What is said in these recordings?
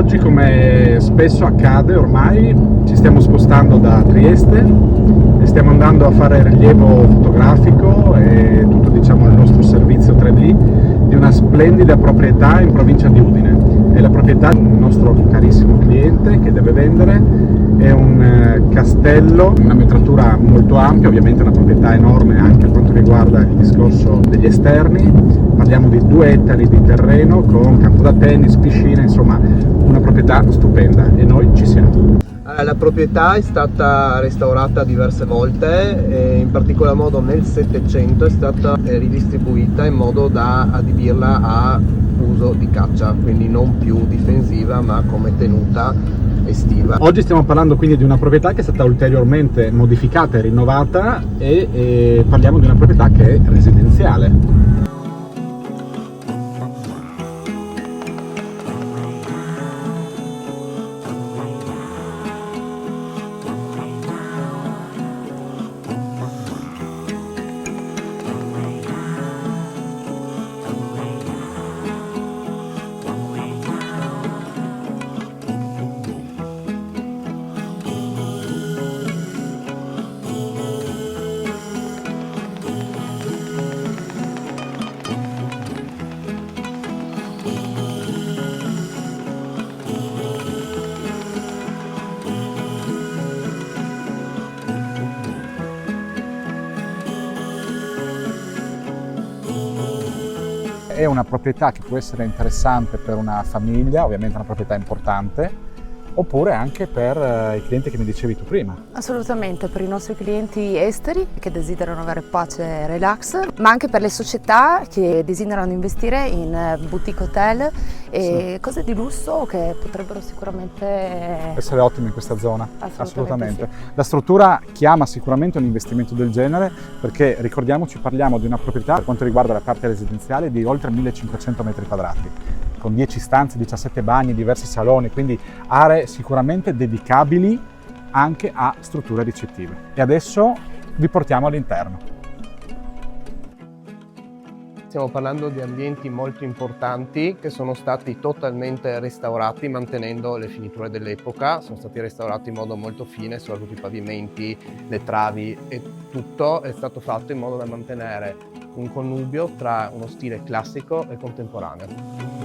Oggi, come spesso accade ormai, ci stiamo spostando da Trieste e stiamo andando a fare rilievo fotografico e tutto, diciamo, il nostro servizio 3D di una splendida proprietà in provincia di Udine. È la proprietà di un nostro carissimo cliente che deve vendere. È un castello, una metratura molto ampia, ovviamente una proprietà enorme anche per quanto riguarda il discorso degli esterni. Parliamo di 2 ettari di terreno con campo da tennis, piscina, insomma una proprietà stupenda e noi ci siamo. La proprietà è stata restaurata diverse volte e in particolar modo nel Settecento è stata ridistribuita in modo da adibirla a uso di caccia, quindi non più difensiva ma come tenuta estiva. Oggi stiamo parlando quindi di una proprietà che è stata ulteriormente modificata e rinnovata e parliamo di una proprietà che è residenziale. È una proprietà che può essere interessante per una famiglia, ovviamente una proprietà importante, oppure anche per i clienti che mi dicevi tu prima. Assolutamente, per i nostri clienti esteri che desiderano avere pace e relax, ma anche per le società che desiderano investire in boutique hotel e cose di lusso che potrebbero sicuramente essere ottime in questa zona. Assolutamente. Sì. La struttura chiama sicuramente un investimento del genere perché, ricordiamoci, parliamo di una proprietà per quanto riguarda la parte residenziale di oltre 1500 metri quadrati, con 10 stanze, 17 bagni, diversi saloni, quindi aree sicuramente dedicabili anche a strutture ricettive. E adesso vi portiamo all'interno. Stiamo parlando di ambienti molto importanti che sono stati totalmente restaurati mantenendo le finiture dell'epoca, sono stati restaurati in modo molto fine, soprattutto i pavimenti, le travi e tutto è stato fatto in modo da mantenere un connubio tra uno stile classico e contemporaneo.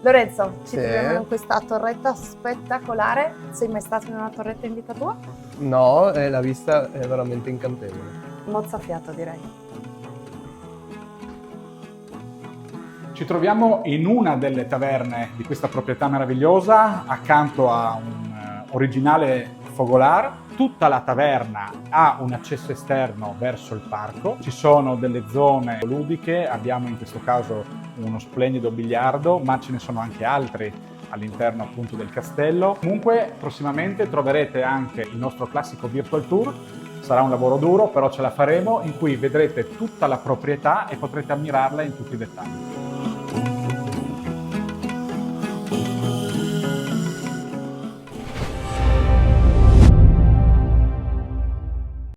Lorenzo, ci Sì. troviamo in questa torretta spettacolare. Sei mai stato in una torretta in vita tua? No, la vista è veramente incantevole. Mozzafiato, direi. Ci troviamo in una delle taverne di questa proprietà meravigliosa, accanto a un originale fogolar. Tutta la taverna ha un accesso esterno verso il parco, ci sono delle zone ludiche, abbiamo in questo caso uno splendido biliardo, ma ce ne sono anche altri all'interno appunto del castello. Comunque prossimamente troverete anche il nostro classico virtual tour, sarà un lavoro duro però ce la faremo, in cui vedrete tutta la proprietà e potrete ammirarla in tutti i dettagli.